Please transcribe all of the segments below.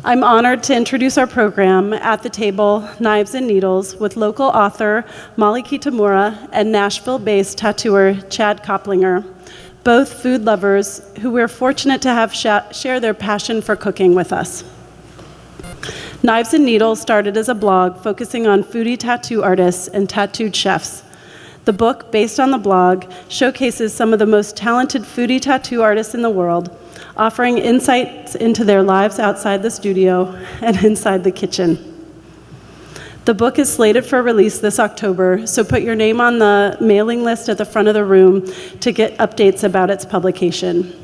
I'm honored to introduce our program, At the Table, Knives and Needles, with local author Molly Kitamura and Nashville-based tattooer Chad Koeplinger, both food lovers who we're fortunate to have share their passion for cooking with us. Knives and Needles started as a blog focusing on foodie tattoo artists and tattooed chefs. The book, based on the blog, showcases some of the most talented foodie tattoo artists in the world, offering insights into their lives outside the studio and inside the kitchen. The book is slated for release this October, so put your name on the mailing list at the front of the room to get updates about its publication.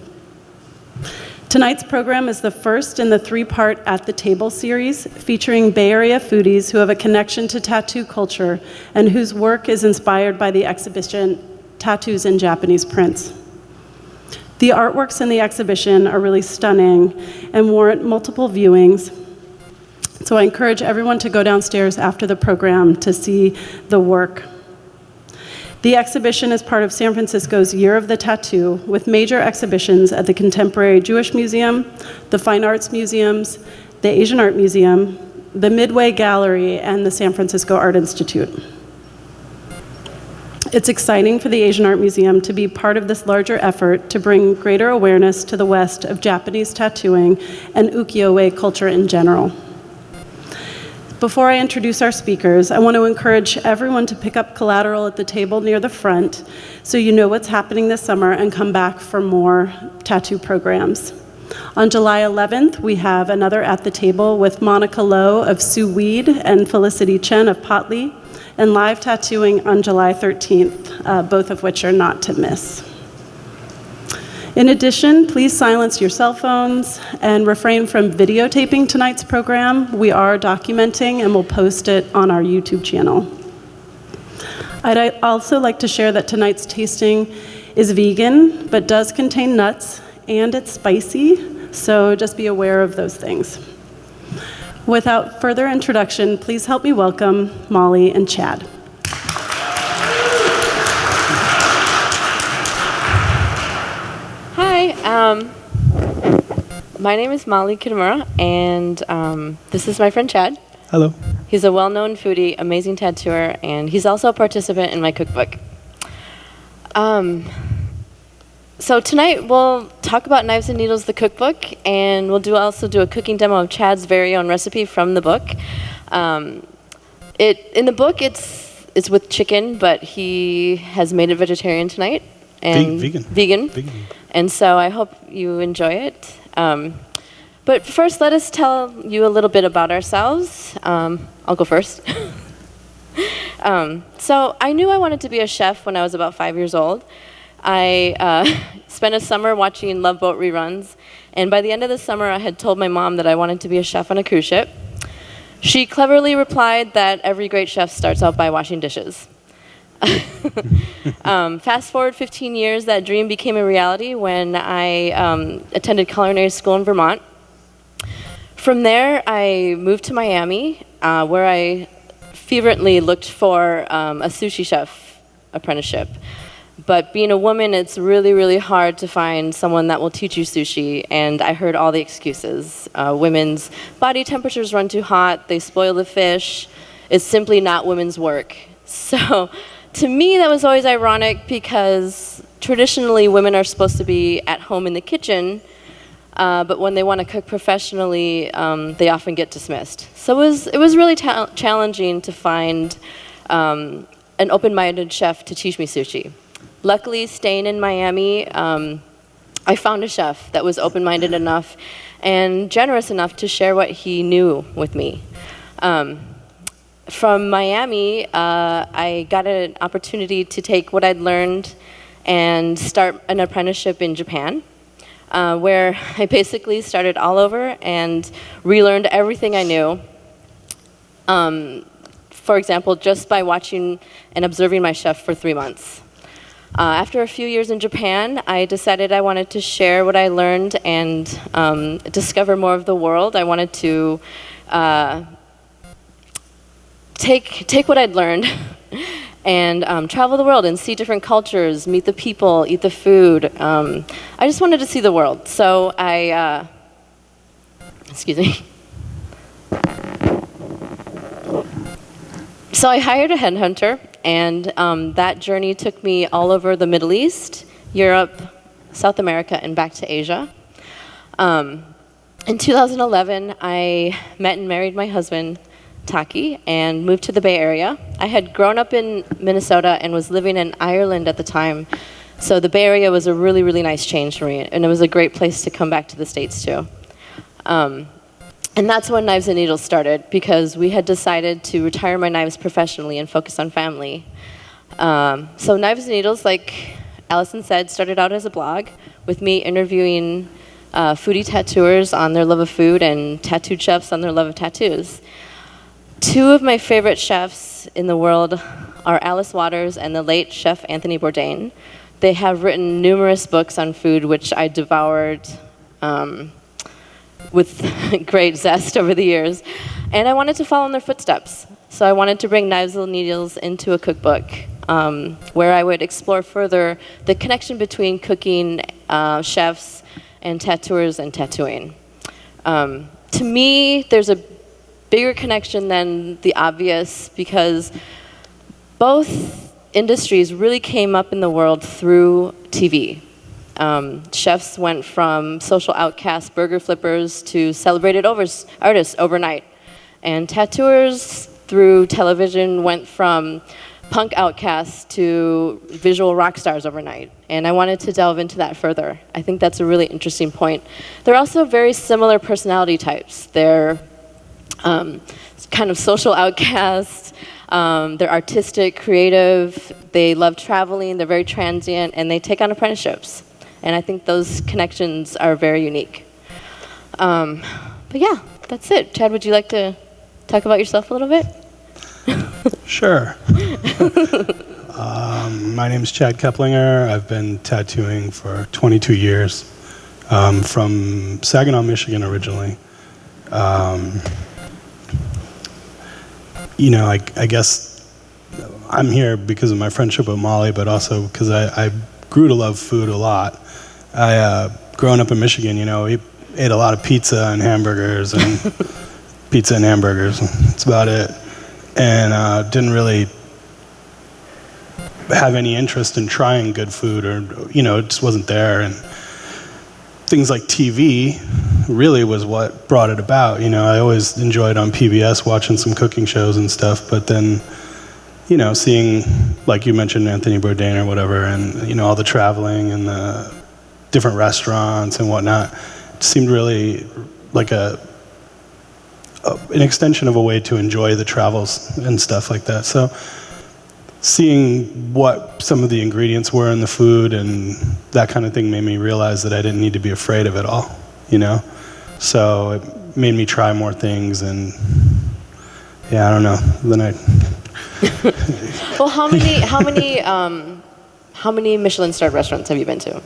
Tonight's program is the first in the three-part At the Table series, featuring Bay Area foodies who have a connection to tattoo culture and whose work is inspired by the exhibition Tattoos in Japanese Prints. The artworks in the exhibition are really stunning and warrant multiple viewings, so I encourage everyone to go downstairs after the program to see the work. The exhibition is part of San Francisco's Year of the Tattoo, with major exhibitions at the Contemporary Jewish Museum, the Fine Arts Museums, the Asian Art Museum, the Midway Gallery, and the San Francisco Art Institute. It's exciting for the Asian Art Museum to be part of this larger effort to bring greater awareness to the West of Japanese tattooing and ukiyo-e culture in general. Before I introduce our speakers, I want to encourage everyone to pick up collateral at the table near the front so you know what's happening this summer and come back for more tattoo programs. On July 11th, we have another At the Table with Monica Lowe of Sue Weed and Felicity Chen of Potley, and live tattooing on July 13th, both of which are not to miss. In addition, please silence your cell phones and refrain from videotaping tonight's program. We are documenting and will post it on our YouTube channel. I'd also like to share that tonight's tasting is vegan, but does contain nuts, and it's spicy, so just be aware of those things. Without further introduction, please help me welcome Molly and Chad. Hi, my name is Molly Kitamura, and this is my friend Chad. Hello. He's a well-known foodie, amazing tattooer, and he's also a participant in my cookbook. So tonight we'll talk about Knives and Needles, the cookbook, and we'll also do a cooking demo of Chad's very own recipe from the book. In the book, it's with chicken, but he has made it vegetarian tonight. And Vegan. And so I hope you enjoy it. But first, let us tell you a little bit about ourselves. I'll go first. So I knew I wanted to be a chef when I was about 5 years old. I spent a summer watching Love Boat reruns, and by the end of the summer, I had told my mom that I wanted to be a chef on a cruise ship. She cleverly replied that every great chef starts out by washing dishes. Fast forward 15 years, that dream became a reality when I attended culinary school in Vermont. From there, I moved to Miami, where I fervently looked for a sushi chef apprenticeship. But being a woman, it's really, really hard to find someone that will teach you sushi, and I heard all the excuses. Women's body temperatures run too hot, they spoil the fish, it's simply not women's work. So to me, that was always ironic because traditionally women are supposed to be at home in the kitchen, but when they want to cook professionally, they often get dismissed. So it was really challenging to find an open-minded chef to teach me sushi. Luckily, staying in Miami, I found a chef that was open-minded enough and generous enough to share what he knew with me. From Miami, I got an opportunity to take what I'd learned and start an apprenticeship in Japan, where I basically started all over and relearned everything I knew. For example, just by watching and observing my chef for 3 months. After a few years in Japan, I decided I wanted to share what I learned and discover more of the world. I wanted to take what I'd learned and travel the world and see different cultures, meet the people, eat the food. I just wanted to see the world. So excuse me. So I hired a headhunter, and that journey took me all over the Middle East, Europe, South America, and back to Asia. In 2011, I met and married my husband, Taki, and moved to the Bay Area. I had grown up in Minnesota and was living in Ireland at the time, so the Bay Area was a really, really nice change for me, and it was a great place to come back to the States too. And that's when Knives and Needles started, because we had decided to retire my knives professionally and focus on family. So Knives and Needles, like Allison said, started out as a blog with me interviewing foodie tattooers on their love of food and tattooed chefs on their love of tattoos. Two of my favorite chefs in the world are Alice Waters and the late chef Anthony Bourdain. They have written numerous books on food, which I devoured with great zest over the years. And I wanted to follow in their footsteps. So I wanted to bring Knives and Needles into a cookbook where I would explore further the connection between cooking, chefs, and tattooers and tattooing. To me, there's a bigger connection than the obvious, because both industries really came up in the world through TV. Chefs went from social outcasts, burger flippers, to celebrated artists overnight. And tattooers, through television, went from punk outcasts to visual rock stars overnight. And I wanted to delve into that further. I think that's a really interesting point. They're also very similar personality types. They're kind of social outcasts. They're artistic, creative. They love traveling. They're very transient, and they take on apprenticeships. And I think those connections are very unique. But yeah, that's it. Chad, would you like to talk about yourself a little bit? Sure. My name is Chad Koeplinger. I've been tattooing for 22 years, from Saginaw, Michigan originally. I guess I'm here because of my friendship with Molly, but also because I grew to love food a lot. Growing up in Michigan, we ate a lot of pizza and hamburgers and pizza and hamburgers. That's about it. And didn't really have any interest in trying good food, or, it just wasn't there. And things like TV really was what brought it about. I always enjoyed on PBS watching some cooking shows and stuff, but then, seeing, like you mentioned, Anthony Bourdain or whatever, and, all the traveling and the different restaurants and whatnot, it seemed really like an extension of a way to enjoy the travels and stuff like that. So seeing what some of the ingredients were in the food and that kind of thing made me realize that I didn't need to be afraid of it all, So it made me try more things, and yeah, I don't know. Then Well, how many Michelin-starred restaurants have you been to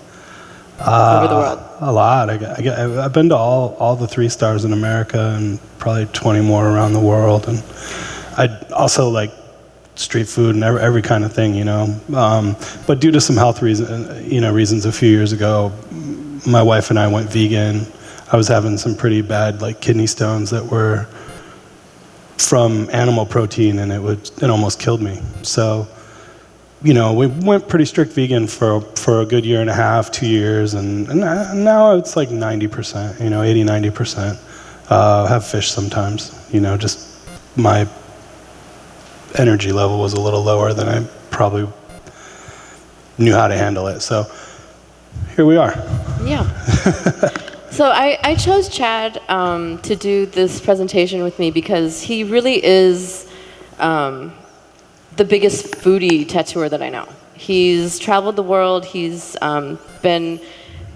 over the world? A lot. I've been to all the 3 stars in America, and probably 20 more around the world. And I also like street food and every kind of thing, But due to some health reasons, a few years ago, my wife and I went vegan. I was having some pretty bad kidney stones that were from animal protein, and it almost killed me. So, we went pretty strict vegan for a good year and a half, 2 years, and now it's like 90%, 80, 90%. Have fish sometimes, just my energy level was a little lower than I probably knew how to handle it. So here we are. Yeah. So I chose Chad to do this presentation with me because he really is the biggest foodie tattooer that I know. He's traveled the world. He's been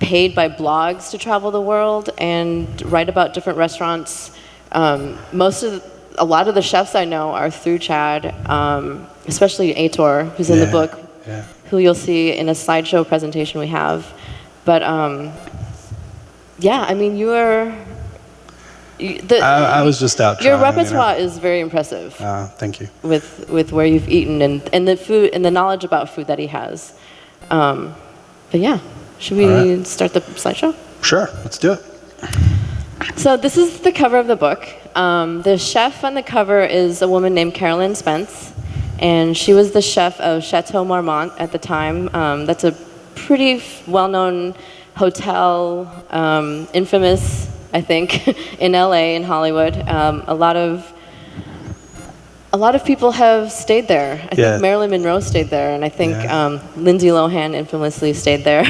paid by blogs to travel the world and write about different restaurants. A lot of the chefs I know are through Chad, especially Aitor, who's in the book, who you'll see in a slideshow presentation we have. But yeah, I mean, I was just out trying. Your repertoire is very impressive. Thank you. With where you've eaten and the food and the knowledge about food that he has. But yeah, should we start the slideshow? Sure, let's do it. So this is the cover of the book. The chef on the cover is a woman named Carolyn Spence, and she was the chef of Chateau Marmont at the time. That's a pretty well-known hotel, infamous, I think, in LA, in Hollywood. A lot of people have stayed there. I think Marilyn Monroe stayed there, and I think Lindsay Lohan infamously stayed there.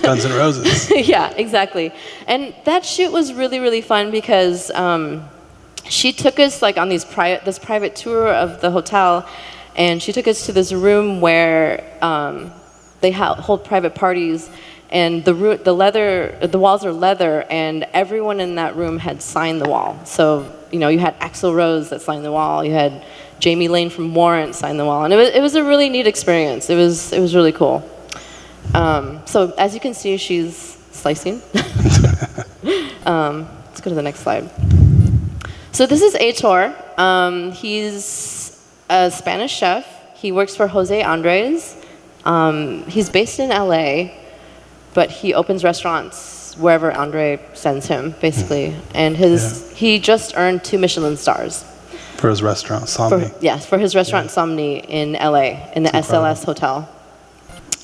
Guns N' Roses. Yeah, exactly. And that shoot was really, really fun because she took us like on this private tour of the hotel, and she took us to this room where they hold private parties, and the walls are leather, and everyone in that room had signed the wall. So you had Axl Rose that signed the wall, you had Jamie Lane from Warrant sign the wall, and it was a really neat experience. It was really cool. So as you can see, she's slicing. Let's go to the next slide. So this is Aitor. He's a Spanish chef. He works for Jose Andres. He's based in LA, but he opens restaurants wherever Andre sends him, basically. And he just earned 2 Michelin stars. For his restaurant, Somni. Yes, for his restaurant Somni in LA, in the SLS Hotel.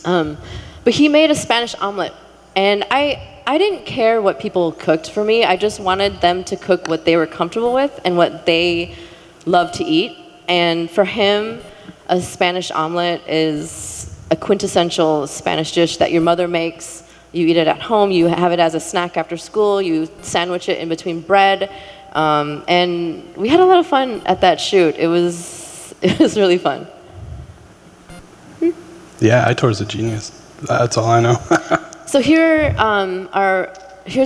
But he made a Spanish omelet, and I didn't care what people cooked for me. I just wanted them to cook what they were comfortable with and what they love to eat. And for him, a Spanish omelet is a quintessential Spanish dish that your mother makes. You eat it at home, you have it as a snack after school, you sandwich it in between bread. And we had a lot of fun at that shoot. It was really fun. Yeah, Aitor's a genius. That's all I know. So here's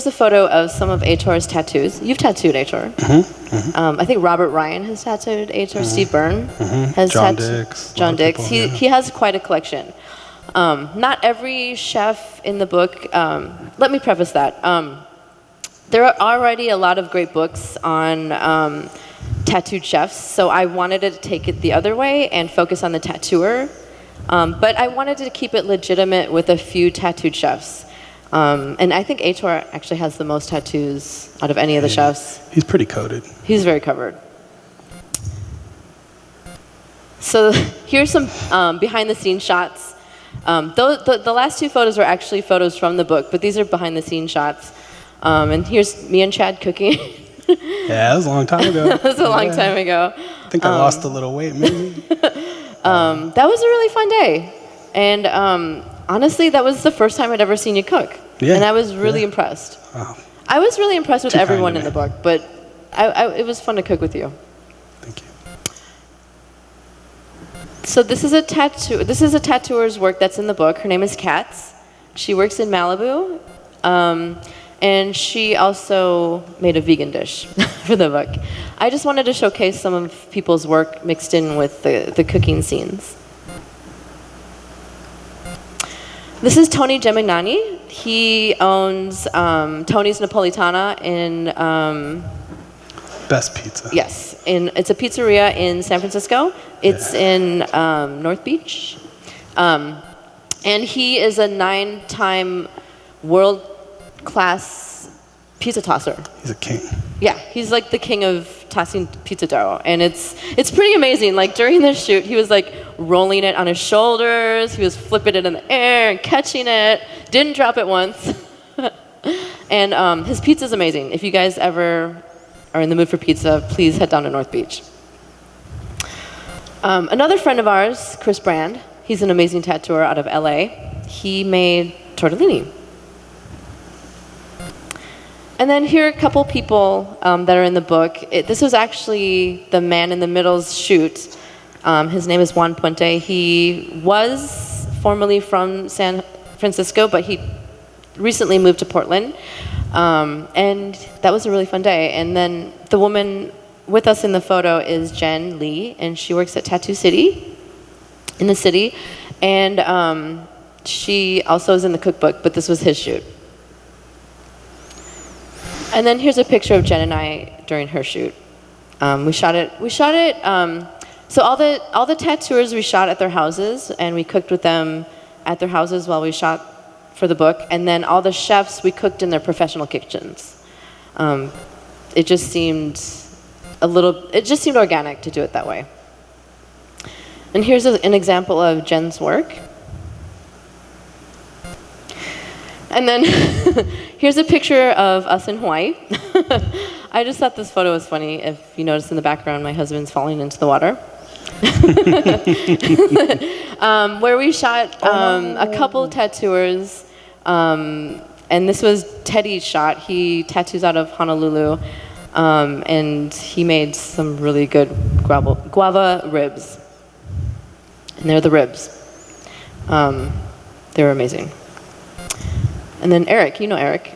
a photo of some of Aitor's tattoos. You've tattooed Aitor. I think Robert Ryan has tattooed Aitor. Steve Byrne has tattooed. John Dix. He has quite a collection. Not every chef in the book. Let me preface that. There are already a lot of great books on tattooed chefs, so I wanted to take it the other way and focus on the tattooer. But I wanted to keep it legitimate with a few tattooed chefs. And I think Aitor actually has the most tattoos out of any of the chefs. He's pretty coated. He's very covered. So here's some behind-the-scenes shots. The last 2 photos were actually photos from the book, but these are behind-the-scenes shots. And here's me and Chad cooking. Yeah, that was a long time ago. That was a long time ago. I think I lost a little weight, maybe. That was a really fun day. And honestly, that was the first time I'd ever seen you cook. Yeah, and I was really impressed. Oh, I was really impressed with everyone in me. the book, but it was fun to cook with you. Thank you. So this is a tattooer's work that's in the book. Her name is Katz. She works in Malibu. And she also made a vegan dish for the book. I just wanted to showcase some of people's work mixed in with the cooking scenes. This is Tony Gemignani. He owns Tony's Napolitana in... Best pizza. Yes, it's a pizzeria in San Francisco. It's in North Beach. And he is a 9-time world-class pizza tosser. He's a king. Yeah, he's like the king of tossing pizza dough, and it's pretty amazing. Like during the shoot, he was like rolling it on his shoulders, he was flipping it in the air and catching it, didn't drop it once. And his pizza's amazing. If you guys ever are in the mood for pizza, please head down to North Beach. Another friend of ours, Chris Brand, he's an amazing tattooer out of LA. He made tortellini. And then here are a couple people that are in the book. This was actually the man in the middle's shoot. His name is Juan Puente. He was formerly from San Francisco, but he recently moved to Portland. And that was a really fun day. And then the woman with us in the photo is Jen Lee, and she works at Tattoo City in the city. And she also is in the cookbook, but this was his shoot. And then here's a picture of Jen and I during her shoot. We shot it. So all the tattooers we shot at their houses, and we cooked with them at their houses while we shot for the book. And then all the chefs we cooked in their professional kitchens. It just seemed organic to do it that way. And here's an example of Jen's work. And then here's a picture of us in Hawaii. I just thought this photo was funny. If you notice in the background, my husband's falling into the water. Where we shot a couple of tattooers. And this was Teddy's shot. He tattoos out of Honolulu. And he made some really good guava ribs. And they're the ribs. They were amazing. And then Eric, you know Eric.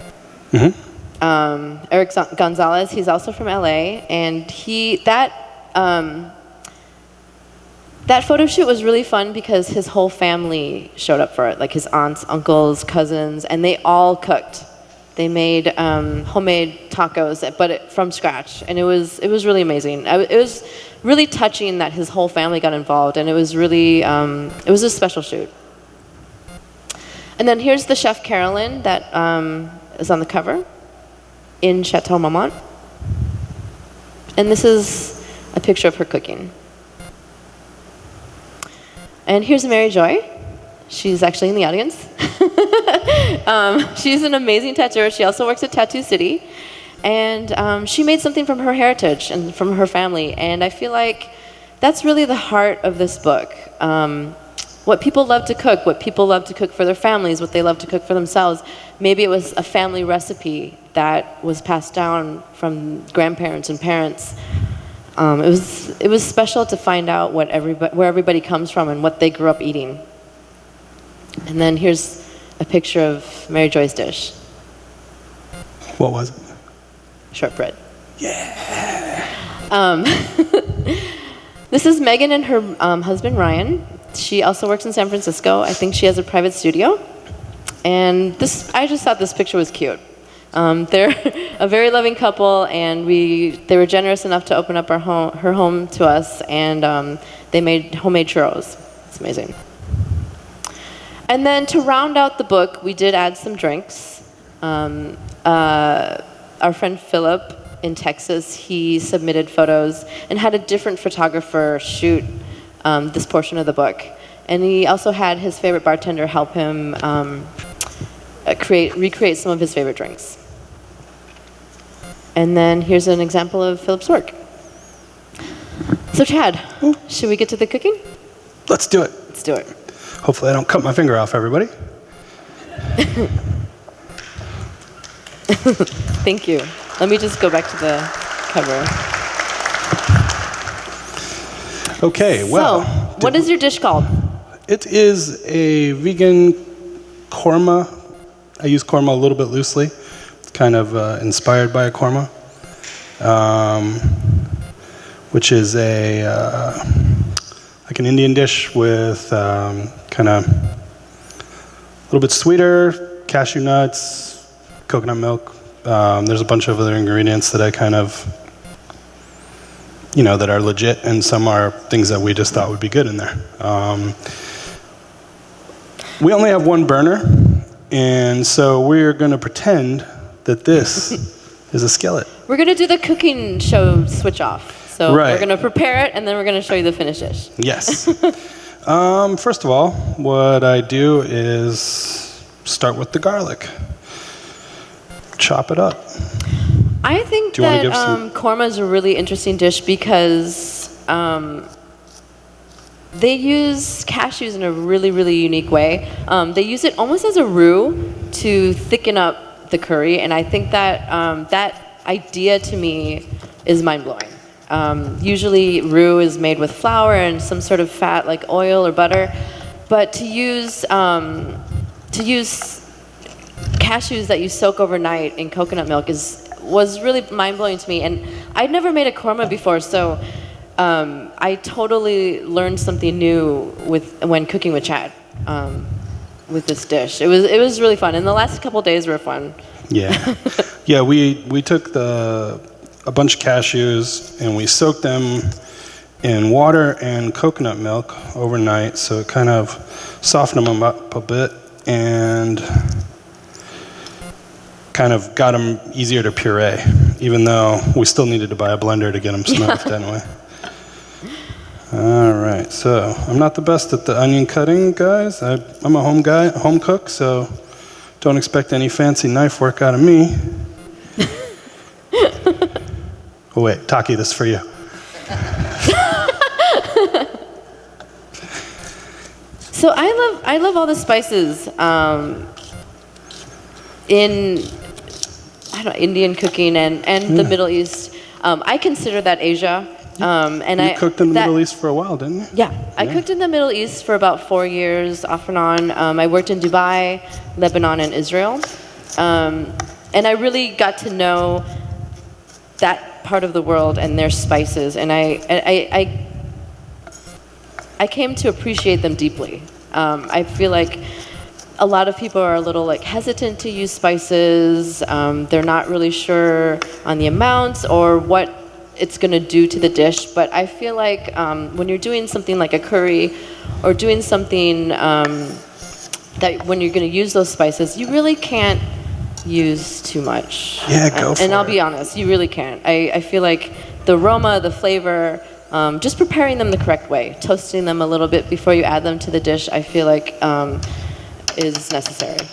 Mm-hmm. Eric Gonzalez, he's also from LA, and that photo shoot was really fun because his whole family showed up for it, like his aunts, uncles, cousins, and they all cooked. They made homemade tacos, but from scratch, and it was really amazing. It was really touching that his whole family got involved, and it was really it was a special shoot. And then here's the chef Carolyn that is on the cover in Chateau Marmont. And this is a picture of her cooking. And here's Mary Joy. She's actually in the audience. She's an amazing tattooer. She also works at Tattoo City. And she made something from her heritage and from her family. And I feel like that's really the heart of this book. What people love to cook, what people love to cook for their families, what they love to cook for themselves. Maybe it was a family recipe that was passed down from grandparents and parents. It was special to find out where everybody comes from and what they grew up eating. And then here's a picture of Mary Joy's dish. What was it? Shortbread. Yeah. This is Megan and her husband Ryan. She also works in San Francisco. I think she has a private studio. And I just thought this picture was cute. They're a very loving couple, and they were generous enough to open up her home to us, and they made homemade churros. It's amazing. And then to round out the book, we did add some drinks. Our friend Philip in Texas, he submitted photos and had a different photographer shoot this portion of the book. And he also had his favorite bartender help him recreate some of his favorite drinks. And then here's an example of Philip's work. So Chad, should we get to the cooking? Let's do it. Let's do it. Hopefully I don't cut my finger off, everybody. Thank you. Let me just go back to the cover. Okay, well. So, what is your dish called? It is a vegan korma. I use korma a little bit loosely. It's kind of inspired by a korma, which is like an Indian dish with kind of a little bit sweeter, cashew nuts, coconut milk. There's a bunch of other ingredients that I kind of, that are legit, and some are things that we just thought would be good in there. We only have one burner, and so we're going to pretend that this is a skillet. We're going to do the cooking show switch off. So Right. We're going to prepare it, and then we're going to show you the finished dish. Yes. First of all, what I do is start with the garlic. Chop it up. I think Do you wanna that give some- korma is a really interesting dish because they use cashews in a really, really unique way. They use it almost as a roux to thicken up the curry, and I think that that idea to me is mind-blowing. Usually roux is made with flour and some sort of fat like oil or butter, but to use cashews that you soak overnight in coconut milk was really mind-blowing to me. And I'd never made a korma before, so I totally learned something new when cooking with Chad with this dish. It was really fun, and the last couple days were fun. Yeah. Yeah, we took a bunch of cashews and we soaked them in water and coconut milk overnight, so it kind of softened them up a bit. And kind of got them easier to puree, even though we still needed to buy a blender to get them smoked anyway. All right, so I'm not the best at the onion cutting, guys. I'm a home cook, so don't expect any fancy knife work out of me. Oh wait, Taki, this is for you. So I love all the spices in Indian cooking and the Middle East. I consider that Asia. And you cooked in the Middle East for a while, didn't you? Yeah, I cooked in the Middle East for about 4 years, off and on. I worked in Dubai, Lebanon, and Israel. And I really got to know that part of the world and their spices. And I came to appreciate them deeply. I feel like a lot of people are a little hesitant to use spices. They're not really sure on the amounts or what it's going to do to the dish, but I feel like when you're doing something like a curry or doing something that when you're going to use those spices, you really can't use too much. Yeah, go for it. And I'll be honest, you really can't. I feel like the aroma, the flavor, just preparing them the correct way, toasting them a little bit before you add them to the dish, I feel like is necessary.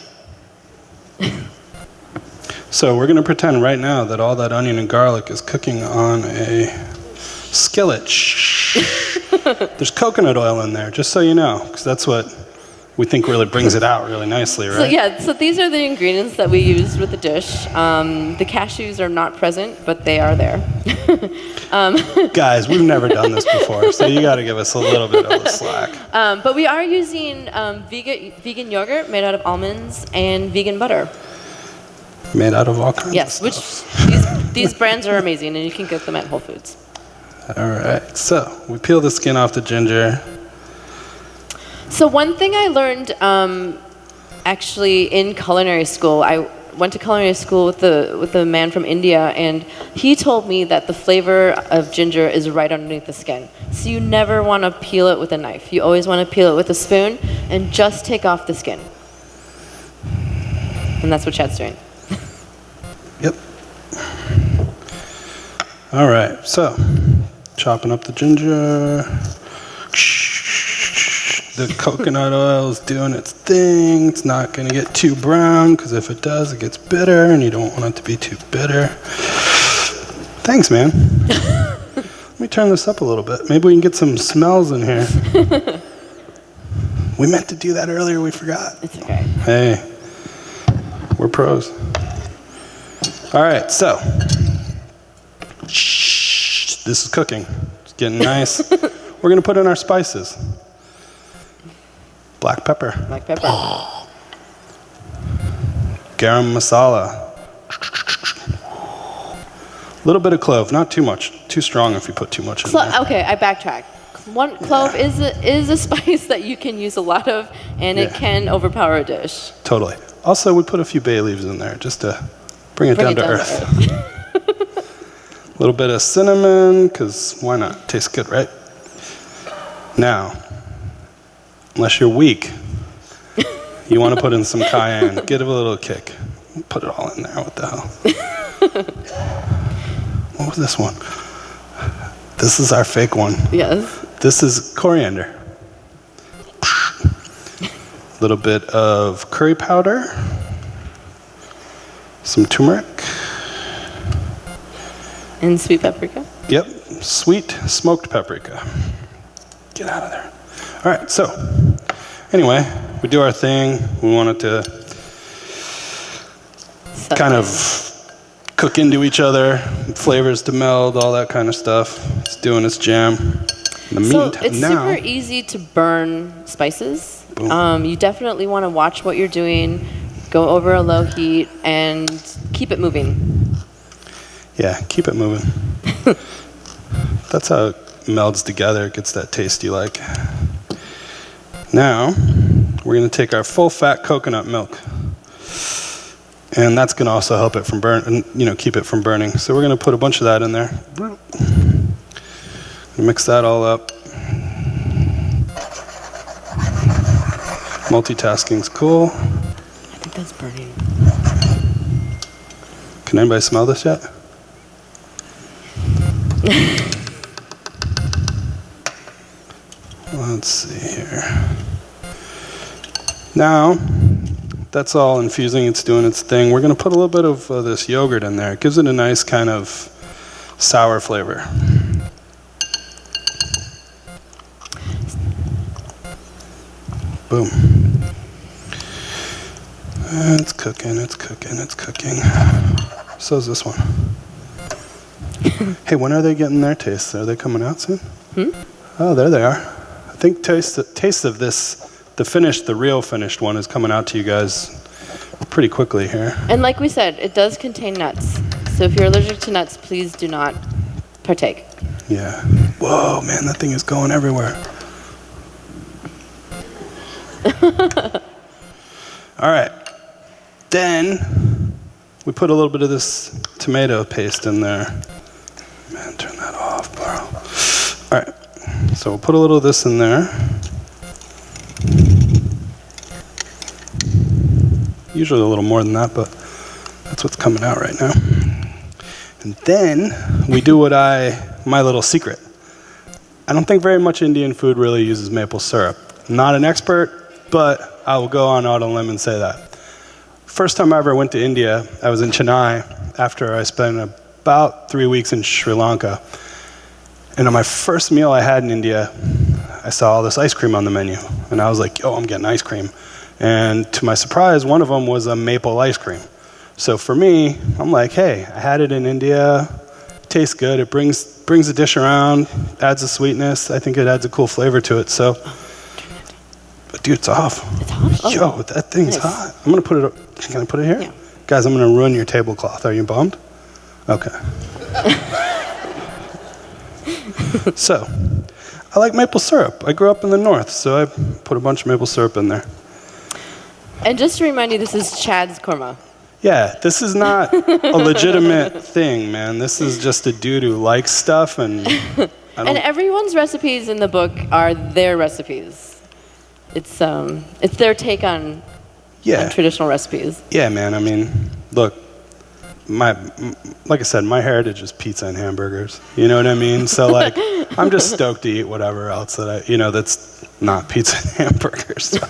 So we're going to pretend right now that all that onion and garlic is cooking on a skillet. There's coconut oil in there, just so you know, because that's what we think really brings it out really nicely, right? So these are the ingredients that we used with the dish. The cashews are not present, but they are there. Guys, we've never done this before, so you got to give us a little bit of the slack. But we are using vegan yogurt made out of almonds and vegan butter. Made out of all kinds Yes, of stuff. which these brands are amazing, and you can get them at Whole Foods. All right, so we peel the skin off the ginger. So one thing I learned actually in culinary school, I went to culinary school with a man from India, and he told me that the flavor of ginger is right underneath the skin. So you never want to peel it with a knife. You always want to peel it with a spoon and just take off the skin. And that's what Chad's doing. Yep. All right, so chopping up the ginger. The coconut oil is doing its thing. It's not going to get too brown, because if it does, it gets bitter, and you don't want it to be too bitter. Thanks, man. Let me turn this up a little bit. Maybe we can get some smells in here. We meant to do that earlier. We forgot. It's okay. Hey, we're pros. All right, so this is cooking. It's getting nice. We're going to put in our spices. Black pepper. Black pepper. Garam masala. A little bit of clove, not too much. Too strong if you put too much in there. Okay, I backtrack. Clove is a spice that you can use a lot of, and it can overpower a dish. Totally. Also, we put a few bay leaves in there just to bring it down to earth. A little bit of cinnamon, because why not? Tastes good, right? Now, unless you're weak, you want to put in some cayenne. Give it a little kick. Put it all in there. What the hell? What was this one? This is our fake one. Yes. This is coriander. A little bit of curry powder. Some turmeric. And sweet paprika? Yep, sweet smoked paprika. Get out of there. All right, so anyway, we do our thing. We want it to kind of cook into each other, flavors to meld, all that kind of stuff. It's doing its jam. In the meantime, it's super easy to burn spices. You definitely want to watch what you're doing, go over a low heat, and keep it moving. Yeah, keep it moving. That's how it melds together. It gets that taste you like. Now, we're going to take our full-fat coconut milk. And that's going to also help it from keep it from burning. So we're going to put a bunch of that in there. Mix that all up. Multitasking's cool. I think that's burning. Can anybody smell this yet? Let's see here. Now, that's all infusing. It's doing its thing. We're going to put a little bit of this yogurt in there. It gives it a nice kind of sour flavor. Boom. It's cooking, it's cooking, it's cooking. So is this one. Hey, when are they getting their tastes? Are they coming out soon? Oh, there they are. I think taste of this, the real finished one is coming out to you guys pretty quickly here. And like we said, it does contain nuts. So if you're allergic to nuts, please do not partake. Yeah. Whoa, man, that thing is going everywhere. All right. Then we put a little bit of this tomato paste in there. Man, turn that off, bro. All right. So we'll put a little of this in there. Usually a little more than that, but that's what's coming out right now. And then we do my little secret. I don't think very much Indian food really uses maple syrup. I'm not an expert, but I will go out on a limb and say that. First time I ever went to India, I was in Chennai after I spent about 3 weeks in Sri Lanka. And on my first meal I had in India, I saw all this ice cream on the menu. And I was like, yo, I'm getting ice cream. And to my surprise, one of them was a maple ice cream. So for me, I'm like, hey, I had it in India, tastes good, it brings the dish around, adds a sweetness, I think it adds a cool flavor to it, so. But dude, it's off. It's off? Oh. Yo, that thing's hot. I'm gonna put it up, can I put it here? Yeah. Guys, I'm gonna ruin your tablecloth, are you bummed? Okay. So, I like maple syrup. I grew up in the north, so I put a bunch of maple syrup in there. And just to remind you, this is Chad's korma. Yeah, this is not a legitimate thing, man. This is just a dude who likes stuff, and and everyone's recipes in the book are their recipes. It's their take on traditional recipes. Yeah, man. I mean, look, like I said, my heritage is pizza and hamburgers. You know what I mean? So like, I'm just stoked to eat whatever else that's not pizza and hamburgers. So.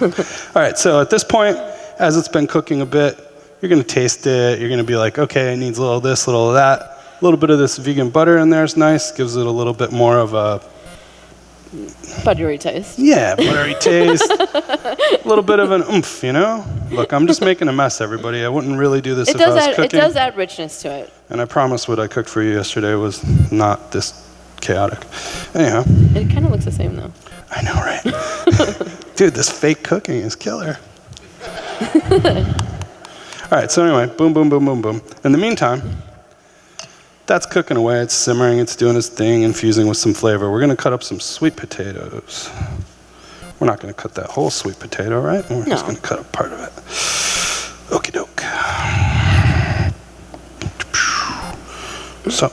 All right, so at this point, as it's been cooking a bit, you're going to taste it. You're going to be like, okay, it needs a little of this, a little of that. A little bit of this vegan butter in there is nice. Gives it a little bit more of a... buttery taste. Yeah, buttery taste. A little bit of an oomph, you know? Look, I'm just making a mess, everybody. I wouldn't really do this if I was cooking. It does add richness to it. And I promise what I cooked for you yesterday was not this chaotic. Anyhow. It kind of looks the same, though. I know, right? Dude, this fake cooking is killer. All right, so anyway, boom, boom, boom, boom, boom. In the meantime, that's cooking away. It's simmering. It's doing its thing, infusing with some flavor. We're going to cut up some sweet potatoes. We're not going to cut that whole sweet potato, right? We're just going to cut up part of it. Okie doke. So,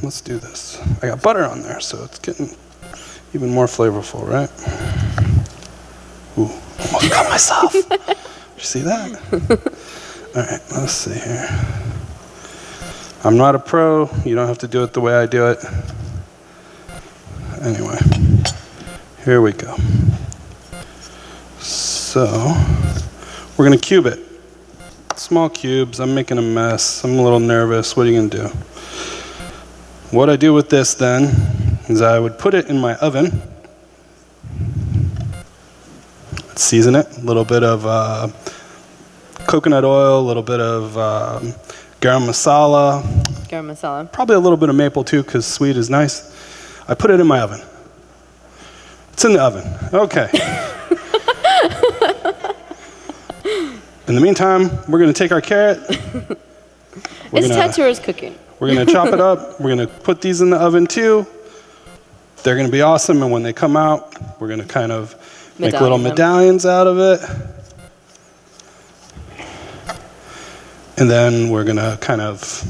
let's do this. I got butter on there, so it's getting even more flavorful, right? Ooh, almost cut myself. You see that? All right, let's see here. I'm not a pro. You don't have to do it the way I do it. Anyway, here we go. So, we're going to cube it. Small cubes. I'm making a mess. I'm a little nervous. What are you going to do? What I do with this then is I would put it in my oven. Season it. A little bit of coconut oil, a little bit of garam masala. Garam masala. Probably a little bit of maple too, because sweet is nice. I put it in my oven. It's in the oven. Okay. In the meantime, we're going to take our carrot. It's Tattooer's cooking. We're going to chop it up. We're going to put these in the oven too. They're going to be awesome, and when they come out, we're going to kind of make little medallions out of it. And then we're going to kind of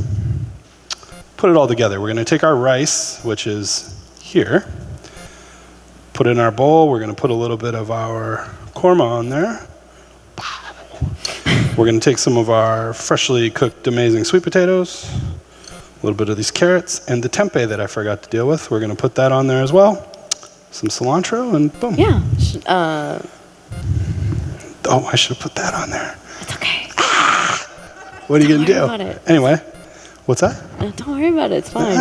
put it all together. We're going to take our rice, which is here, put it in our bowl. We're going to put a little bit of our korma on there. We're going to take some of our freshly cooked amazing sweet potatoes, a little bit of these carrots, and the tempeh that I forgot to deal with. We're going to put that on there as well. Some cilantro, and boom. Yeah. Oh, I should have put that on there. It's okay. What are you going to do? Don't worry about it. Anyway, what's that? Don't worry about it. It's fine.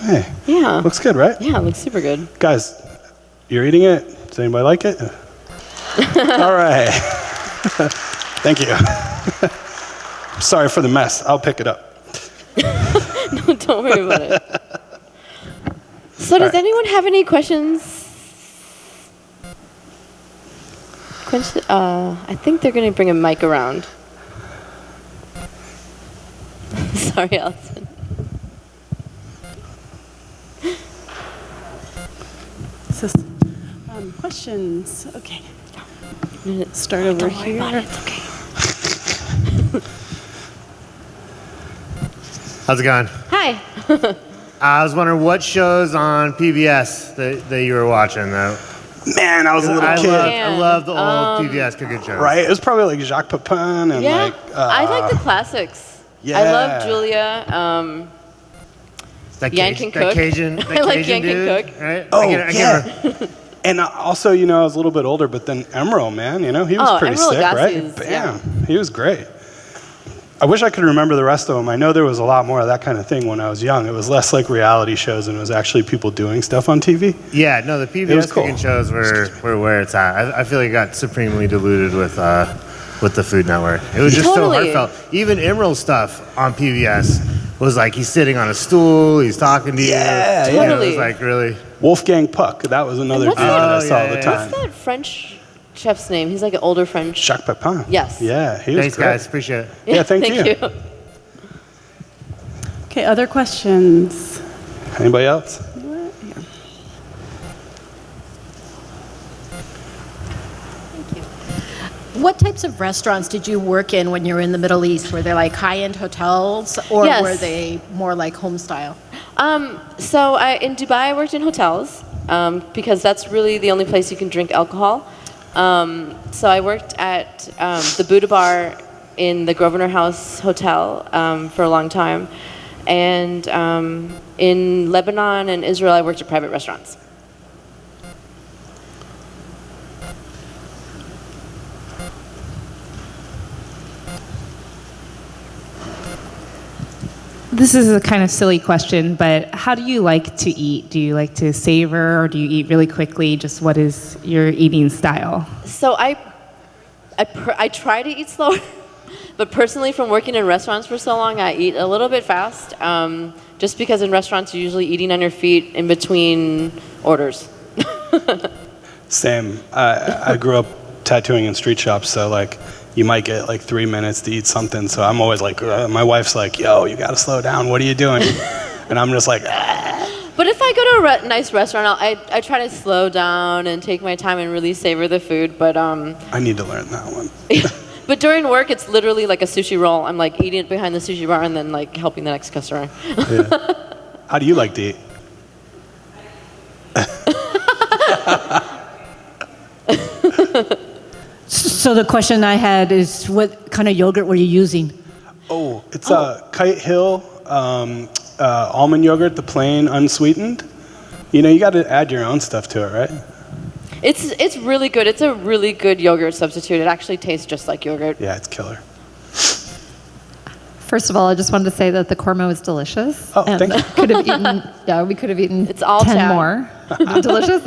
Hey. Yeah. Looks good, right? Yeah, it looks super good. Guys, you're eating it? Does anybody like it? All right. Thank you. Sorry for the mess. I'll pick it up. No, don't worry about it. So does anyone have any questions? I think they're going to bring a mic around. Sorry, Allison. Questions? Okay. Start over Don't worry here. about it. It's okay. How's it going? Hi. I was wondering what shows on PBS that you were watching, though. Man, I was a little kid. I love the old PBS cooking shows. Right? It was probably like Jacques Pepin and Yeah, like... I like the classics. Yeah. I love Julia. That Yank and That Cook. Cajun, that I like Cajun Yank and dude, Cook. right? Oh, I get her. And also, you know, I was a little bit older, but then Emeril, man, you know, he was pretty Emeril sick, Lagasse right? is- Bam. yeah. He was great. I wish I could remember the rest of them. I know there was a lot more of that kind of thing when I was young. It was less like reality shows and it was actually people doing stuff on TV. Yeah, no, the was PBS cool. cooking shows were where it's at. I feel like it got supremely diluted with the Food Network. It was just Totally. so heartfelt. Even Emerald stuff on PBS was like he's sitting on a stool, he's talking to you. Yeah, You know, Totally. it was like really. Wolfgang Puck, that was another And dude what's that I that- saw Oh, all the yeah, time. What's that French chef's name? He's like an older French. Jacques Pepin. Yes. Yeah, he was Thanks, great. guys. Appreciate it. Yeah, thank you. Okay, other questions? Anybody else? What types of restaurants did you work in when you were in the Middle East? Were they like high-end hotels, or Yes. were they more like home style? So in Dubai, I worked in hotels because that's really the only place you can drink alcohol. So I worked at the Buddha Bar in the Grosvenor House Hotel for a long time. And in Lebanon and Israel, I worked at private restaurants. This is a kind of silly question, but how do you like to eat? Do you like to savor or do you eat really quickly? Just what is your eating style? So I try to eat slower, but personally, from working in restaurants for so long, I eat a little bit fast. Just because in restaurants, you're usually eating on your feet in between orders. Same. I grew up tattooing in street shops, so like you might get like 3 minutes to eat something. So I'm always like, my wife's like, yo, you gotta slow down. What are you doing? And I'm just like, But if I go to a nice restaurant, I try to slow down and take my time and really savor the food. But I need to learn that one. but during work, it's literally like a sushi roll. I'm like eating it behind the sushi bar and then like helping the next customer. Yeah. How do you like to eat? So the question I had is, what kind of yogurt were you using? Oh, it's Kite Hill almond yogurt, the plain unsweetened. You know, you got to add your own stuff to it, right? It's really good. It's a really good yogurt substitute. It actually tastes just like yogurt. Yeah, it's killer. First of all, I just wanted to say that the korma was delicious. Oh, and thank you. could have eaten, yeah, we could have eaten It's all 10 Chad. more. Delicious.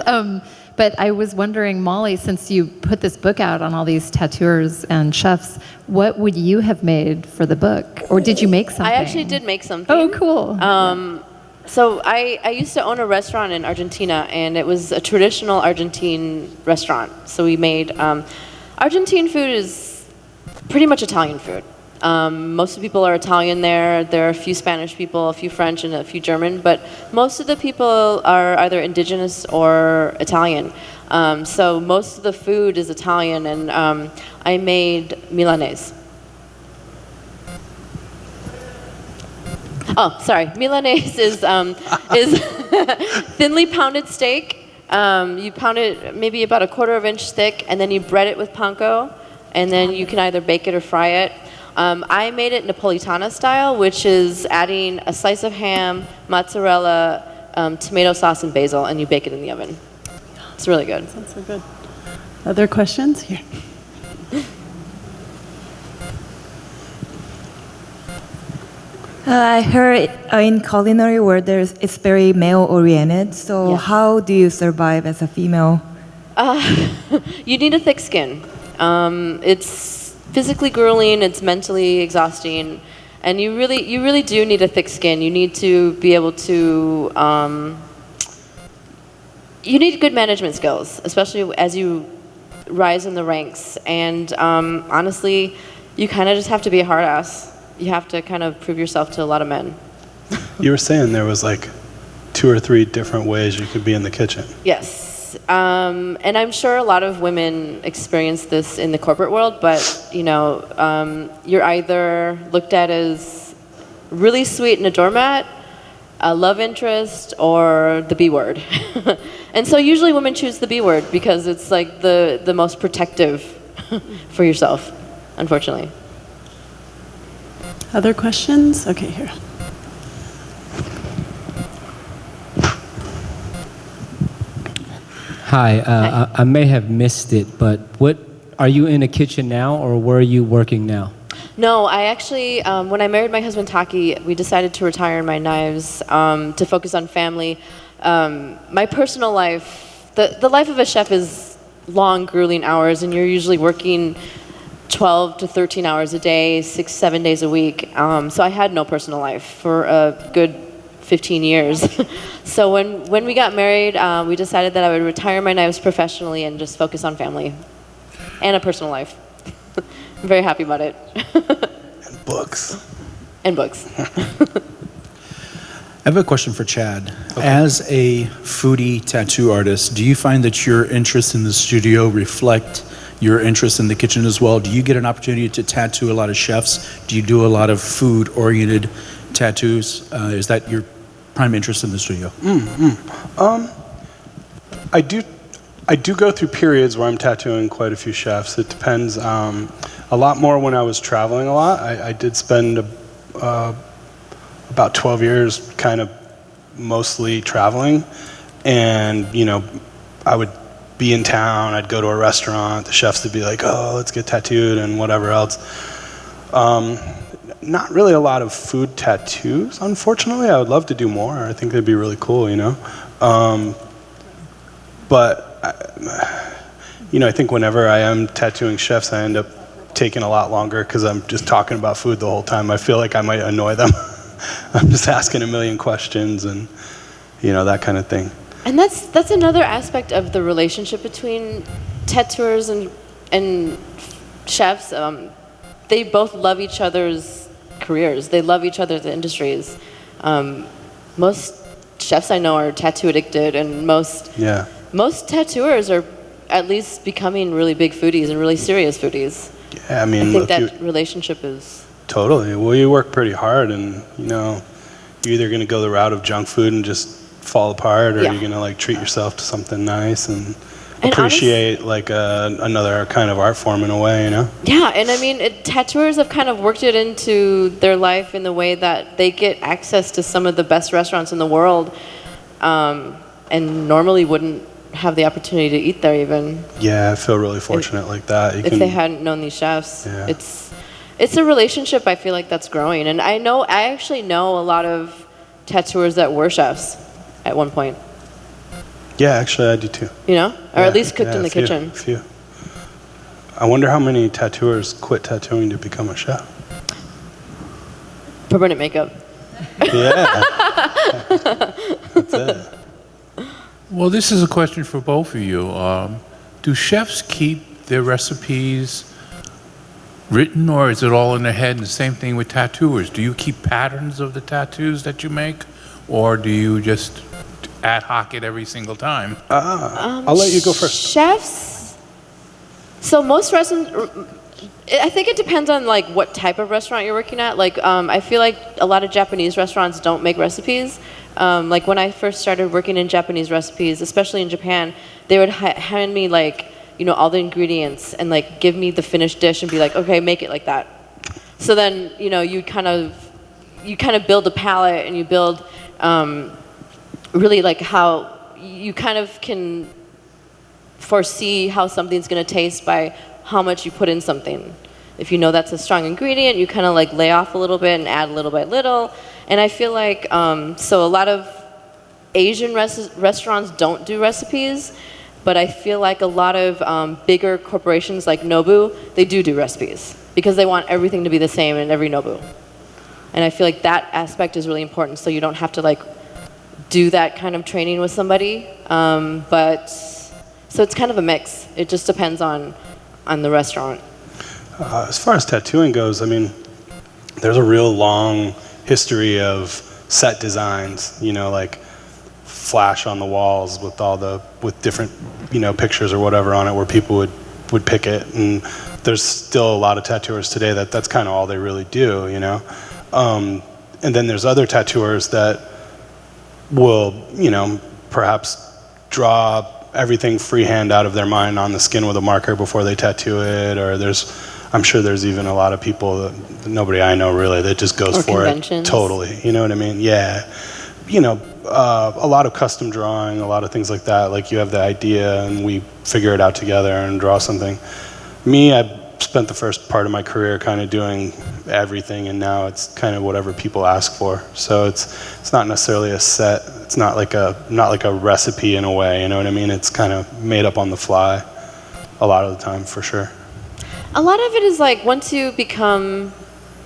But I was wondering, Molly, since you put this book out on all these tattooers and chefs, what would you have made for the book? Or did you make something? I actually did make something. Oh, cool. So I used to own a restaurant in Argentina, and it was a traditional Argentine restaurant. So we made Argentine food is pretty much Italian food. Most of the people are Italian there. There are a few Spanish people, a few French, and a few German, but most of the people are either indigenous or Italian. So most of the food is Italian, and I made Milanese. Oh, sorry. Milanese is thinly pounded steak. You pound it maybe about a 1/4 inch thick, and then you bread it with panko, and then you can either bake it or fry it. I made it Napolitana style, which is adding a slice of ham, mozzarella, tomato sauce, and basil, and you bake it in the oven. It's really good. Sounds so good. Other questions? Here. I heard in culinary world it's very male-oriented. So Yeah. how do you survive as a female? You need a thick skin. It's physically grueling. It's mentally exhausting, and you really do need a thick skin. You need to be able to. You need good management skills, especially as you rise in the ranks. And honestly, you kind of just have to be a hard ass. You have to kind of prove yourself to a lot of men. You were saying there was like 2 or 3 different ways you could be in the kitchen. Yes. And I'm sure a lot of women experience this in the corporate world, but you're either looked at as really sweet and a doormat, a love interest, or the B word. And so usually women choose the B word because it's like the most protective for yourself, unfortunately. Other questions? Okay, here. Hi, I may have missed it, but are you in a kitchen now, or where are you working now? No, I actually, when I married my husband Taki, we decided to retire in my knives to focus on family. My personal life, the life of a chef is long, grueling hours, and you're usually working 12 to 13 hours a day, 6-7 days a week. So I had no personal life for a good 15 years. So when we got married, we decided that I would retire my knives professionally and just focus on family and a personal life. I'm very happy about it. And books. And books. I have a question for Chad. Okay. As a foodie tattoo artist, do you find that your interest in the studio reflect your interest in the kitchen as well? Do you get an opportunity to tattoo a lot of chefs? Do you do a lot of food-oriented tattoos? Is that your prime interest in the studio? I do go through periods where I'm tattooing quite a few chefs. It depends. A lot more when I was traveling a lot. I did spend about 12 years kind of mostly traveling, and I would be in town, I'd go to a restaurant, the chefs would be like, oh, let's get tattooed and whatever else. Not really a lot of food tattoos, unfortunately. I would love to do more. I think they'd be really cool, but I think whenever I am tattooing chefs, I end up taking a lot longer because I'm just talking about food the whole time. I feel like I might annoy them. I'm just asking a million questions and that kind of thing. And that's another aspect of the relationship between tattooers and chefs. They both love each other's careers. They love each other's industries. Most chefs I know are tattoo addicted, and most tattooers are at least becoming really big foodies and really serious foodies. Yeah, I think that relationship is... Totally. Well, you work pretty hard, and you're either going to go the route of junk food and just fall apart, or you're going to treat yourself to something nice and appreciate another kind of art form in a way, Yeah, and I mean, tattooers have kind of worked it into their life in the way that they get access to some of the best restaurants in the world, and normally wouldn't have the opportunity to eat there even. Yeah, I feel really fortunate like that. If they hadn't known these chefs. Yeah. It's a relationship I feel like that's growing, and I actually know a lot of tattooers that were chefs at one point. Yeah, actually I do too. Or at least cooked in the kitchen. A few. I wonder how many tattooers quit tattooing to become a chef. Permanent makeup. Yeah. That's it. Well, this is a question for both of you. Do chefs keep their recipes written, or is it all in their head? And the same thing with tattooers. Do you keep patterns of the tattoos that you make, or do you just ad hoc it every single time? I'll let you go first. Chefs. So most restaurants, I think it depends on what type of restaurant you're working at. I feel like a lot of Japanese restaurants don't make recipes. When I first started working in Japanese recipes, especially in Japan, they would hand me all the ingredients and like give me the finished dish and be like, okay, make it like that. So then, you kind of build a palette, and you build really like how you kind of can foresee how something's going to taste by how much you put in something. If you know that's a strong ingredient, you kind of like lay off a little bit and add little by little. And I feel like, so a lot of Asian restaurants don't do recipes, but I feel like a lot of bigger corporations like Nobu, they do recipes because they want everything to be the same in every Nobu. And I feel like that aspect is really important, so you don't have to like do that kind of training with somebody. But so it's kind of a mix. It just depends on the restaurant. As far as tattooing goes, I mean, there's a real long history of set designs, like flash on the walls with different, pictures or whatever on it where people would pick it. And there's still a lot of tattooers today that's kind of all they really do, And then there's other tattooers that will, perhaps draw everything freehand out of their mind on the skin with a marker before they tattoo it, or I'm sure there's even a lot of people that nobody I know really that just goes for it totally. You know what I mean? Yeah. A lot of custom drawing, a lot of things like that. Like you have the idea and we figure it out together and draw something. Me, I spent the first part of my career kind of doing everything, and now it's kind of whatever people ask for. So it's not necessarily a set. It's not like a recipe in a way. You know what I mean? It's kind of made up on the fly a lot of the time, for sure. A lot of it is like once you become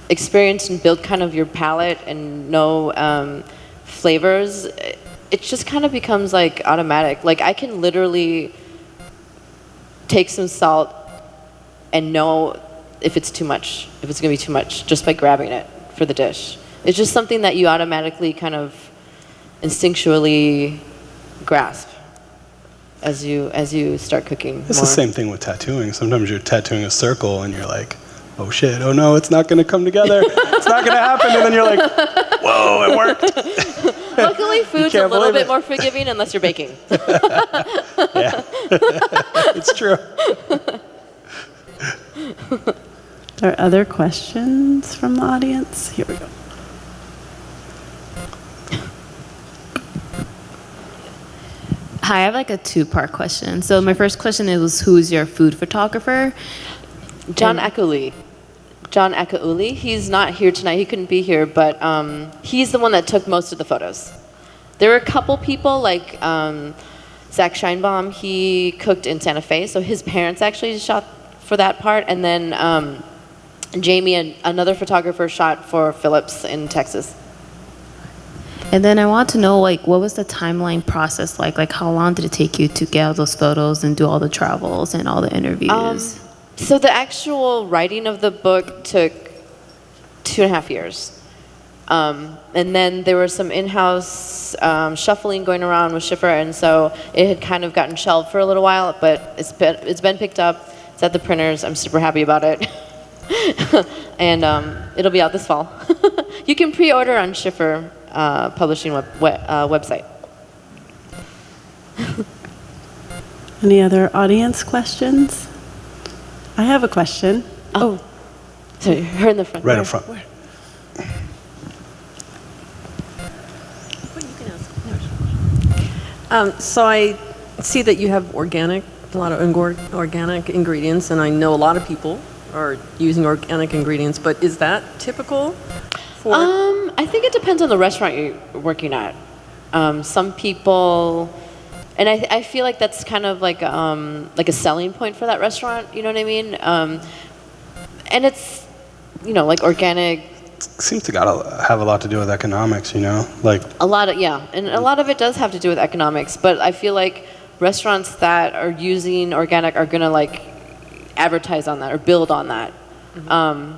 experienced and build kind of your palate and know flavors, it just kind of becomes like automatic. Like I can literally take some salt and know if it's too much, if it's going to be too much, just by grabbing it for the dish. It's just something that you automatically kind of instinctually grasp as you start cooking. It's the same thing with tattooing. Sometimes you're tattooing a circle and you're like, oh shit, oh no, it's not going to come together. It's not going to happen. And then you're like, whoa, it worked. Luckily, food's a little bit more forgiving unless you're baking. Yeah, it's true. Are there other questions from the audience? Here we go. Hi, I have like a two-part question. So my first question is, who's your food photographer? John Akauli. John Akauli. He's not here tonight. He couldn't be here, but he's the one that took most of the photos. There were a couple people like Zach Scheinbaum. He cooked in Santa Fe, so his parents actually shot for that part. And then Jamie, another photographer, shot for Phillips in Texas. And then I want to know, like, what was the timeline process like? Like, how long did it take you to get all those photos and do all the travels and all the interviews? So the actual writing of the book took 2.5 years. And then there was some in-house shuffling going around with Schiffer, and so it had kind of gotten shelved for a little while, but it's been picked up. It's at the printers. I'm super happy about it. And it'll be out this fall. You can pre-order on Schiffer publishing website. Any other audience questions? I have a question. Oh, sorry, her in the front. Right up front. So I see that you have a lot of organic ingredients, and I know a lot of people are using organic ingredients, but is that typical for? I think it depends on the restaurant you're working at. Some people, and I feel like that's kind of like a selling point for that restaurant. You know what I mean? And it's, like organic. Seems to have a lot to do with economics, like a lot of it does have to do with economics. But I feel like restaurants that are using organic are gonna like advertise on that or build on that. Mm-hmm.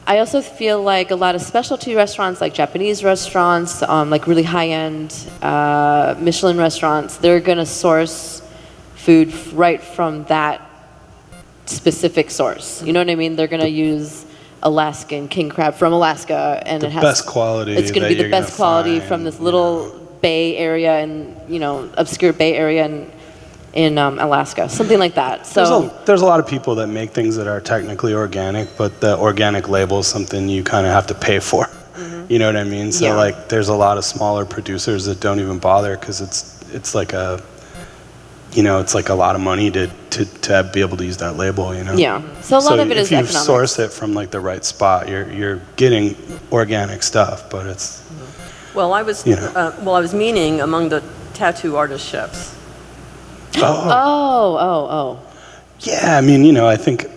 I also feel like a lot of specialty restaurants, like Japanese restaurants, like really high-end Michelin restaurants, they're gonna source food right from that specific source. You know what I mean? They're gonna use Alaskan king crab from Alaska, and the best quality. It's going to be the best quality from this little bay area and obscure bay area, and in Alaska, something like that. So there's a lot of people that make things that are technically organic, but the organic label is something you kind of have to pay for. You know what I mean? So like, there's a lot of smaller producers that don't even bother because it's like a, you know, it's like a lot of money to be able to use that label. You know? Yeah. So a lot of it is economics. If you source it from like the right spot, you're getting organic stuff, but it's. Well, I was meaning among the tattoo artist chefs. Oh. Yeah, I mean, you know, I think,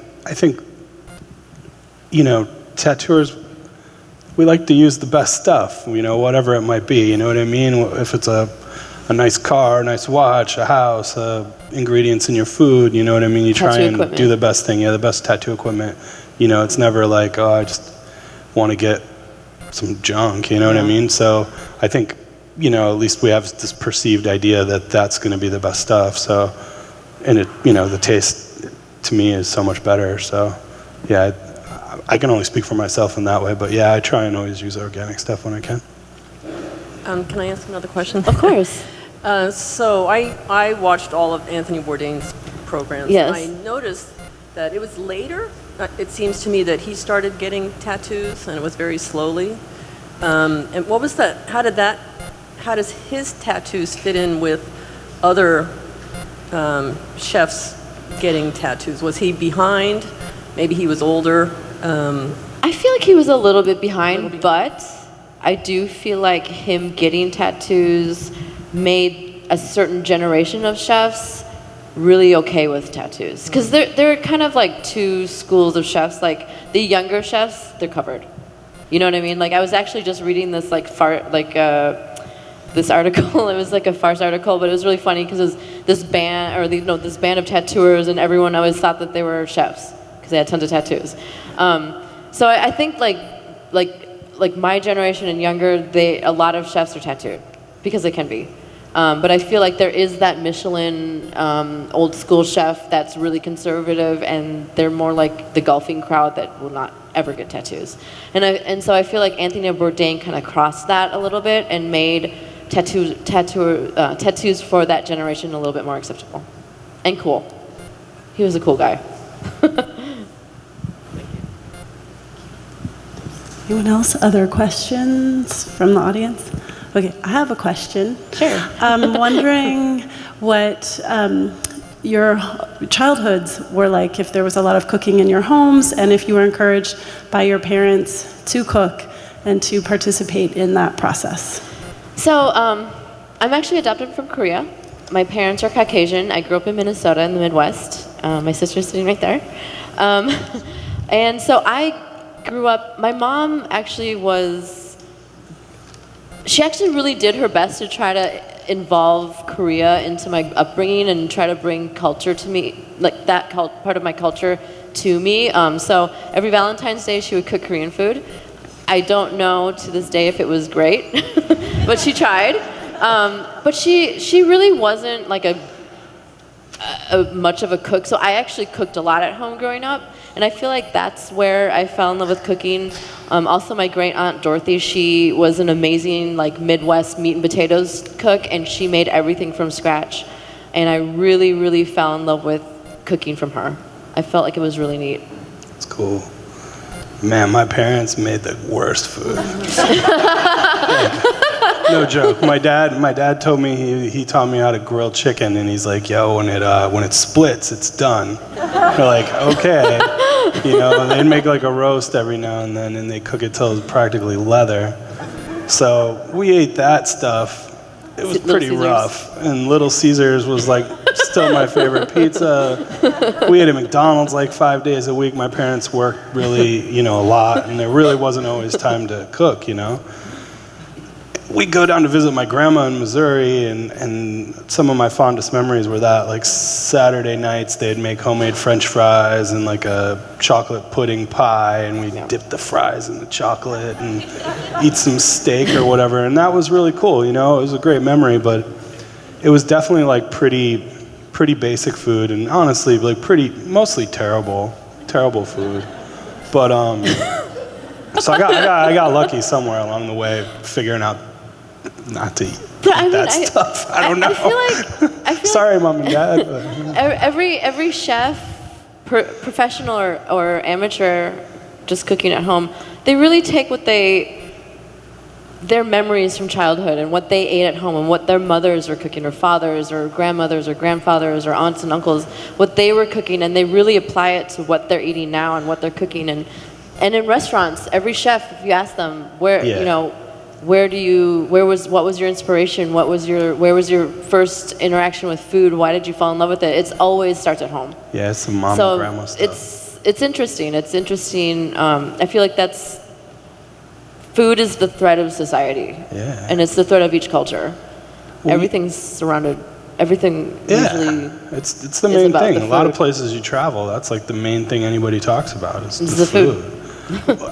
you know, tattooers, we like to use the best stuff, you know, whatever it might be, you know what I mean? If it's a nice car, a nice watch, a house, ingredients in your food, you know what I mean? You try and do the best thing, the best tattoo equipment. You know, it's never like, oh, I just want to get some junk, you know what I mean? So I think, you know, at least we have this perceived idea that that's going to be the best stuff. So, and it, you know, the taste to me is so much better. So, yeah, I can only speak for myself in that way, but yeah, I try and always use organic stuff when I can. Can I ask another question? Of course. So I watched all of Anthony Bourdain's programs. Yes. And I noticed that it was later, it seems to me, that he started getting tattoos, and it was very slowly. And what was that? How does his tattoos fit in with other chefs getting tattoos? Was he behind? Maybe he was older. I feel like he was a little bit behind, but I do feel like him getting tattoos made a certain generation of chefs really okay with tattoos. Because there are kind of like two schools of chefs. Like the younger chefs, they're covered. You know what I mean? Like I was actually just reading this this article. It was like a farce article, but it was really funny because it was this band, this band of tattooers, and everyone always thought that they were chefs because they had tons of tattoos. So I think like my generation and younger, a lot of chefs are tattooed because they can be. But I feel like there is that Michelin old school chef that's really conservative, and they're more like the golfing crowd that will not ever get tattoos. And so I feel like Anthony Bourdain kind of crossed that a little bit and made tattoos for that generation a little bit more acceptable and cool. He was a cool guy. Anyone else? Other questions from the audience? Okay, I have a question. Sure. I'm wondering what your childhoods were like, if there was a lot of cooking in your homes, and if you were encouraged by your parents to cook and to participate in that process. So I'm actually adopted from Korea. My parents are Caucasian. I grew up in Minnesota in the Midwest. My sister's sitting right there. And so I grew up, my mom actually she actually really did her best to try to involve Korea into my upbringing and try to bring culture to me, like that part of my culture to me. So every Valentine's Day she would cook Korean food. I don't know to this day if it was great, but she tried. But she really wasn't like a much of a cook, so I actually cooked a lot at home growing up, and I feel like that's where I fell in love with cooking. Also, my great aunt Dorothy, she was an amazing like Midwest meat and potatoes cook, and she made everything from scratch, and I really, really fell in love with cooking from her. I felt like it was really neat. It's cool. Man, my parents made the worst food. No joke. My dad told me he taught me how to grill chicken, and he's like, "Yo, when it splits, it's done." We're like, okay, you know. They'd make like a roast every now and then, and they cook it till it's practically leather. So we ate that stuff. It was pretty rough. And Little Caesars was like still my favorite pizza. We ate at McDonald's like 5 days a week. My parents worked really, a lot, and there really wasn't always time to cook, We'd go down to visit my grandma in Missouri, and some of my fondest memories were that, like Saturday nights, they'd make homemade French fries and like a chocolate pudding pie, and we'd dip the fries in the chocolate and eat some steak or whatever, and that was really cool, It was a great memory, but it was definitely like pretty basic food, and honestly, like mostly terrible food. But so I got lucky somewhere along the way, figuring out not to eat I mean, that stuff. I don't know. I feel Sorry, Mom and Dad. But, every chef, professional or amateur, just cooking at home, they really take their memories from childhood and what they ate at home and what their mothers were cooking, or fathers, or grandmothers, or grandfathers, or aunts and uncles, what they were cooking, and they really apply it to what they're eating now and what they're cooking. And in restaurants, every chef, if you ask them what was your inspiration? where was your first interaction with food? Why did you fall in love with it? It always starts at home. Yeah, it's some mom and grandma stuff. It's interesting. It's interesting. I feel like food is the thread of society. Yeah. And it's the thread of each culture. Everything's surrounded. Everything usually. It's the main thing. A lot of places you travel, that's like the main thing anybody talks about is the food.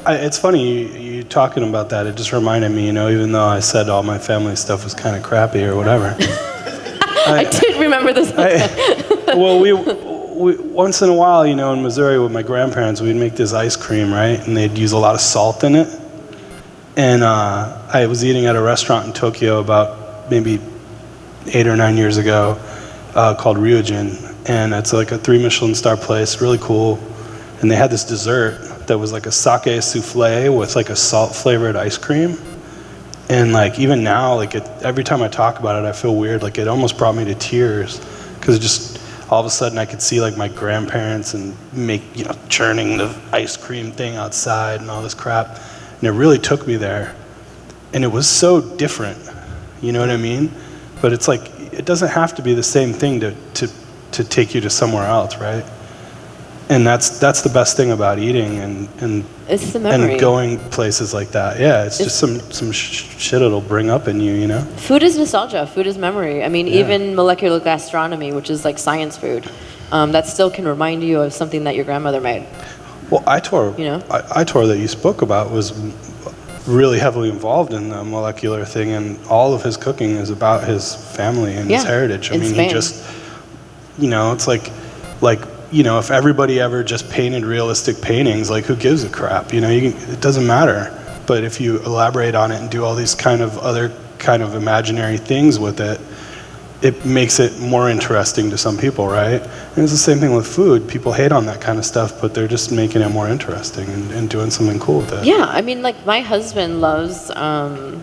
It's funny you talking about that. It just reminded me, even though I said all my family stuff was kind of crappy or whatever. I did remember this. Well, we once in a while, in Missouri with my grandparents, we'd make this ice cream, right? And they'd use a lot of salt in it. And I was eating at a restaurant in Tokyo about maybe 8 or 9 years ago called Ryujin. And it's like a 3 Michelin star place, really cool. And they had this dessert that was like a sake souffle with like a salt flavored ice cream. And like even now, like every time I talk about it, I feel weird. Like it almost brought me to tears because it just all of a sudden I could see like my grandparents and churning the ice cream thing outside and all this crap. And it really took me there. And it was so different, you know what I mean? But it's like, it doesn't have to be the same thing to take you to somewhere else, right? And that's the best thing about eating and it's the memory. And going places like that. Yeah, it's just some shit it'll bring up in you, Food is nostalgia. Food is memory. I mean, even molecular gastronomy, which is like science food, that still can remind you of something that your grandmother made. Well, Aitor that you spoke about was really heavily involved in the molecular thing, and all of his cooking is about his family and his heritage. I mean, Spain. he just, it's like, if everybody ever just painted realistic paintings, like who gives a crap? It doesn't matter. But if you elaborate on it and do all these other imaginary things with it, it makes it more interesting to some people, right? And it's the same thing with food. People hate on that kind of stuff, but they're just making it more interesting and doing something cool with it. Yeah, I mean, like my husband loves the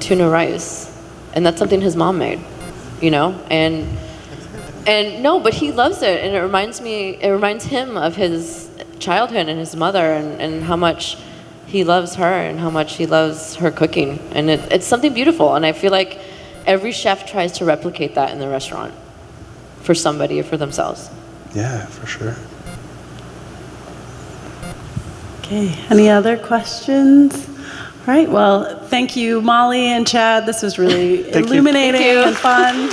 tuna rice, and that's something his mom made, and no, but he loves it, and it reminds him of his childhood and his mother, and how much he loves her and how much he loves her cooking, and it's something beautiful, and I feel like every chef tries to replicate that in the restaurant for somebody or for themselves. Yeah, for sure. Okay, any other questions? All right, well, thank you, Molly and Chad. This was really illuminating and fun.